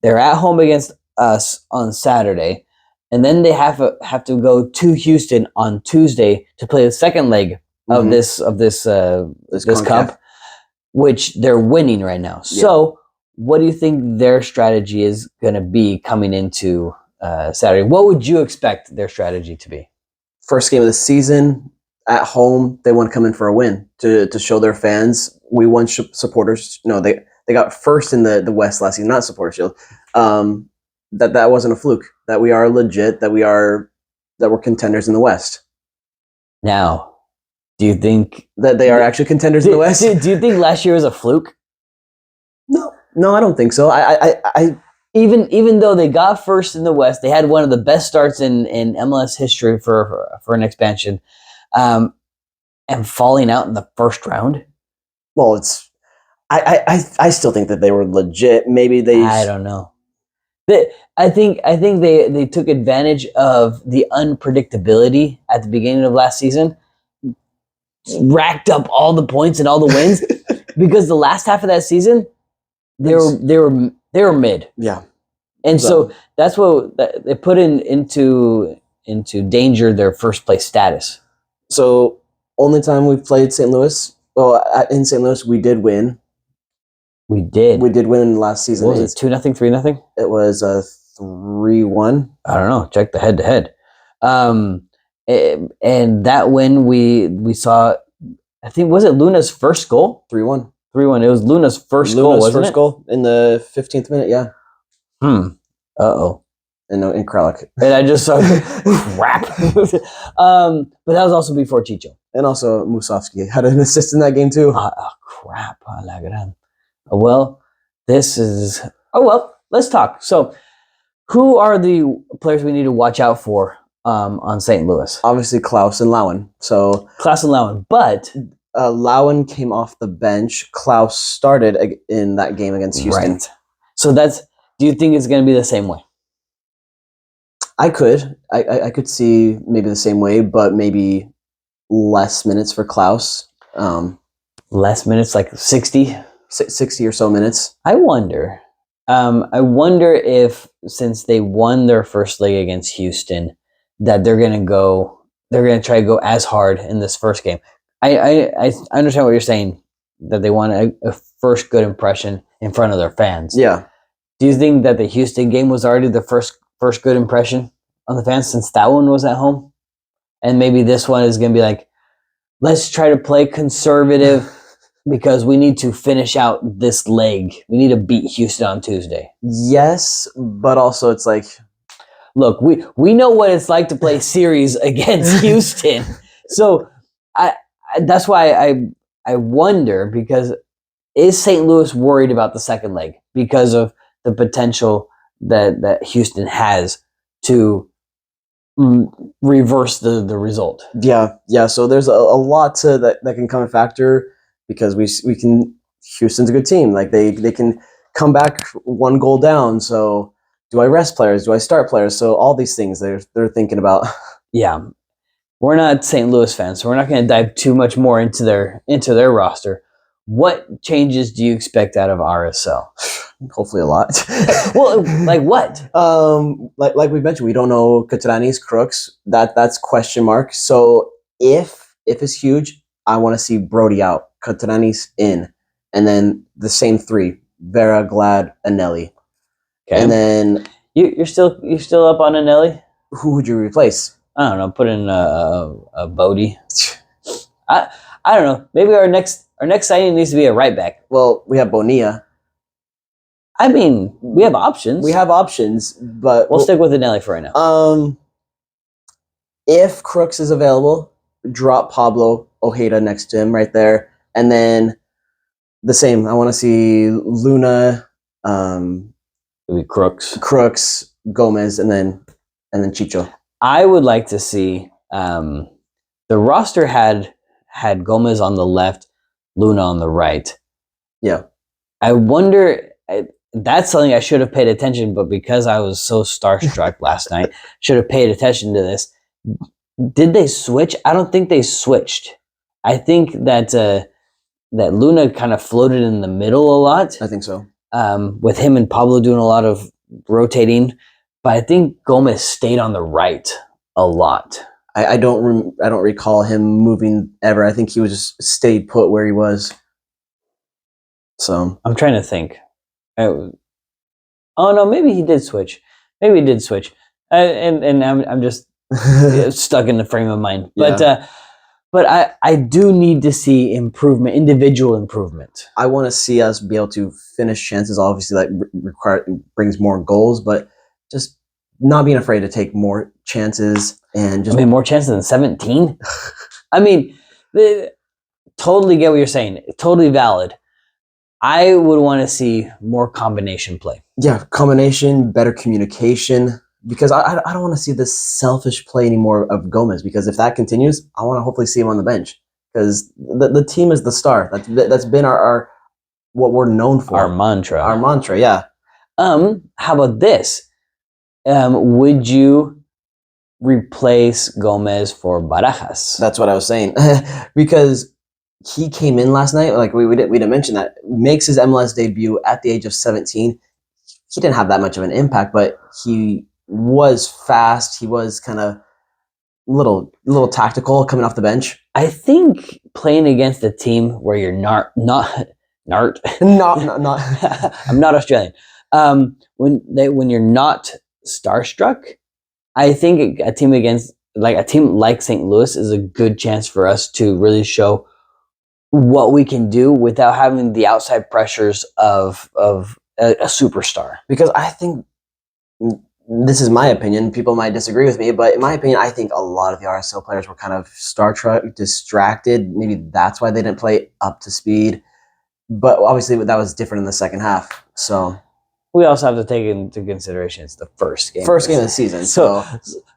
they're at home against us on Saturday, and then they have to go to Houston on Tuesday to play the second leg of this cup, which they're winning right now. Yeah. So what do you think their strategy is going to be coming into Saturday? What would you expect their strategy to be? First game of the season at home, they want to come in for a win to show their fans we won supporters. No, they got first in the West last season, not supporter shield. That wasn't a fluke. That we are legit. That we're contenders in the West. Now, do you think that they are actually contenders in the West? Do you think last year was a fluke? No, I don't think so. I even though they got first in the West, they had one of the best starts in MLS history for an expansion, and falling out in the first round. Well, I still think that they were legit. Maybe I don't know. I think they took advantage of the unpredictability at the beginning of last season, racked up all the points and all the wins, because the last half of that season they were mid. Yeah. And so that's what they put into danger their first place status. So only time we've played St. Louis, well, in St. Louis we did win. We did win last season. What was it, 2-0, 3-0? It was 3-1. I don't know. Check the head-to-head. And that win we saw, I think, was it Luna's first goal? 3-1. 3-1. It was Luna's first goal, wasn't it? First goal in the 15th minute, yeah. Uh-oh. And in Kralik. And I just saw crap. But that was also before Chicho. And also Musovski had an assist in that game too. Crap. Well, let's talk. So, who are the players we need to watch out for on St. Louis? Obviously, Klaus and Lowen. So Klaus and Lowen, but Lowen came off the bench. Klaus started in that game against Houston. Right. So do you think it's going to be the same way? I could see maybe the same way, but maybe less minutes for Klaus. Less minutes, like 60 or so minutes. I wonder if, since they won their first leg against Houston, that they're going to try to go as hard in this first game. I understand what you're saying, that they want a first good impression in front of their fans. Yeah. Do you think that the Houston game was already the first good impression on the fans since that one was at home? And maybe this one is going to be like, let's try to play conservative because we need to finish out this leg. We need to beat Houston on Tuesday. Yes, but also it's like, look, we know what it's like to play series against Houston. So that's why I wonder, because is St. Louis worried about the second leg because of the potential that Houston has to reverse the result? Yeah. So there's a lot to that can come a factor, because we can. Houston's a good team. Like they can come back 1 goal down. So do I rest players? Do I start players? So all these things they're thinking about. Yeah, we're not St. Louis fans, so we're not going to dive too much more into their roster. What changes do you expect out of RSL? Hopefully a lot. Well, like what? Like we mentioned, we don't know Catrani's crooks. That's question mark. So if it's huge, I want to see Brody out, Catrani's in, and then the same 3: Vera, Glad, and Nelly. Okay. And then you're still up on Anelli? Who would you replace? I don't know. Put in a Bodie. I don't know. Maybe our next signing needs to be a right back. Well, we have Bonilla. I mean, we have options. We have options, but we'll stick with Anelli for right now. If Crooks is available, drop Pablo Ojeda next to him right there, and then the same. I want to see Luna, maybe Crooks, Gomez, and then Chicho. I would like to see the roster had Gomez on the left, Luna on the right. Yeah, I wonder. That's something I should have paid attention, but because I was so starstruck last night, should have paid attention to this. Did they switch? I don't think they switched. I think that that Luna kind of floated in the middle a lot. I think so. With him and Pablo doing a lot of rotating, but I think Gomez stayed on the right a lot. I don't recall him moving ever. I think he was just stayed put where he was. So I'm trying to think. Oh no, maybe he did switch. And I'm just stuck in the frame of mind. Yeah. But I do need to see improvement, individual improvement. I want to see us be able to finish chances. Obviously, that brings more goals, but just not being afraid to take more chances and just. I mean, more chances than 17. I mean, totally get what you're saying. Totally valid. I would want to see more combination play. Yeah, combination, better communication, because I don't want to see this selfish play anymore of Gomez, because if that continues, I want to hopefully see him on the bench, because the team is the star. That's been our what we're known for. Our mantra, yeah. How about this? Would you replace Gomez for Barajas? That's what I was saying. Because he came in last night, like we didn't mention that, makes his MLS debut at the age of 17. He didn't have that much of an impact, but he was fast. He was kind of little tactical coming off the bench. I think playing against a team where you're not I'm not Australian. When you're not starstruck, I think a team like St. Louis is a good chance for us to really show what we can do without having the outside pressures of a superstar. Because I think, this is my opinion, people might disagree with me, but in my opinion, I think a lot of the RSL players were kind of starstruck, distracted. Maybe that's why they didn't play up to speed. But obviously that was different in the second half. So we also have to take into consideration it's the first game. First game of the season.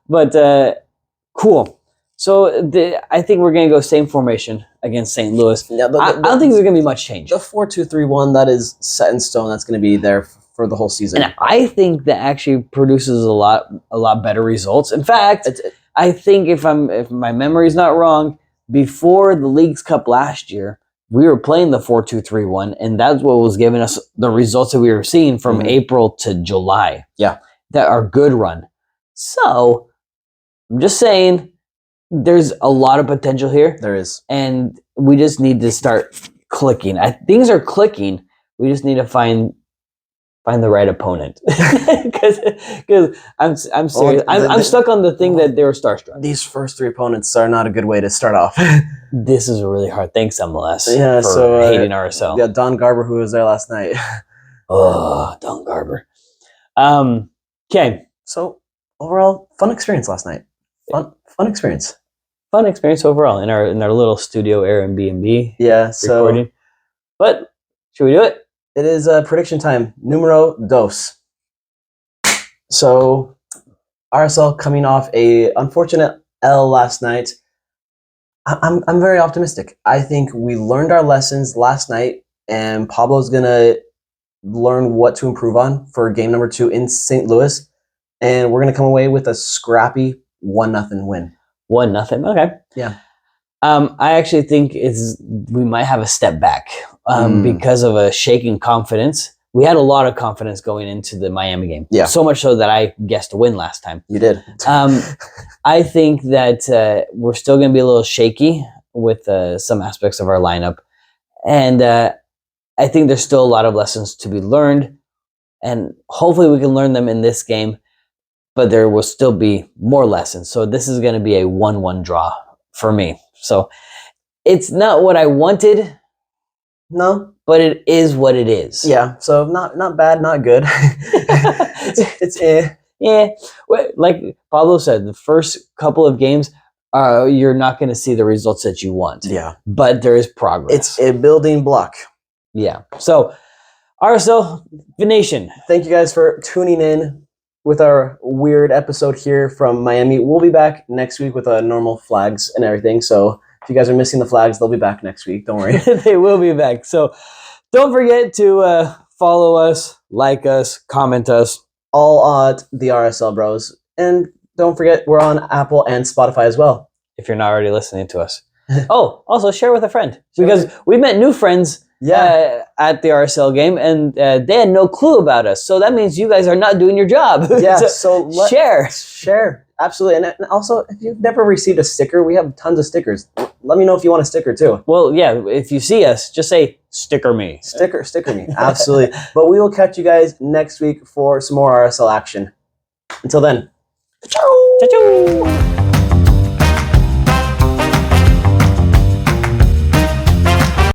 But cool. So I think we're going to go same formation against St. Louis. Yeah, I don't think there's going to be much change. The 4-2-3-1, that is set in stone. That's going to be there for the whole season. And I think that actually produces a lot better results. In fact, I think if my memory's not wrong, before the Leagues Cup last year, we were playing the 4-2-3-1, and that's what was giving us the results that we were seeing from April to July. Yeah. That are good run. So I'm just saying, there's a lot of potential here. There is. And we just need to start clicking. Things are clicking. We just need to find find the right opponent. Because I'm serious. I'm stuck on the thing that they were starstruck. These first 3 opponents are not a good way to start off. This is really hard. Thanks, MLS, Yeah, for hating RSL. Yeah, Don Garber, who was there last night. Oh, Don Garber. Okay. So overall, fun experience last night. Fun experience. Fun experience overall in our little studio Airbnb. Yeah. So, recording. But should we do it? It is prediction time. Numero dos. So RSL coming off a unfortunate L last night. I'm very optimistic. I think we learned our lessons last night, and Pablo's gonna learn what to improve on for game number 2 in St. Louis, and we're gonna come away with a scrappy 1-0 win. 1-0. Okay. Yeah. I actually think we might have a step back because of a shaking confidence. We had a lot of confidence going into the Miami game. Yeah. So much so that I guessed a win last time. You did. I think that we're still going to be a little shaky with some aspects of our lineup. And I think there's still a lot of lessons to be learned. And hopefully we can learn them in this game. But there will still be more lessons. So this is going to be a 1-1 draw for me. So it's not what I wanted. No. But it is what it is. Yeah. So not bad, not good. it's Yeah. Like Pablo said, the first couple of games, you're not going to see the results that you want. Yeah. But there is progress. It's a building block. Yeah. So, RSL, the nation. Thank you guys for tuning in with our weird episode here from Miami. We'll be back next week with normal flags and everything. So if you guys are missing the flags, they'll be back next week. Don't worry. They will be back. So don't forget to follow us, like us, comment us. All at the RSL Bros. And don't forget, we're on Apple and Spotify as well. If you're not already listening to us. Oh, also share with a friend. Because we met new friends at the RSL game, and they had no clue about us. So that means you guys are not doing your job. Yeah, so share. Share. Absolutely. And also, if you've never received a sticker, we have tons of stickers. Let me know if you want a sticker too. Well, yeah, if you see us, just say, sticker me. Sticker me. Absolutely. But we will catch you guys next week for some more RSL action. Until then. Ciao. Ciao.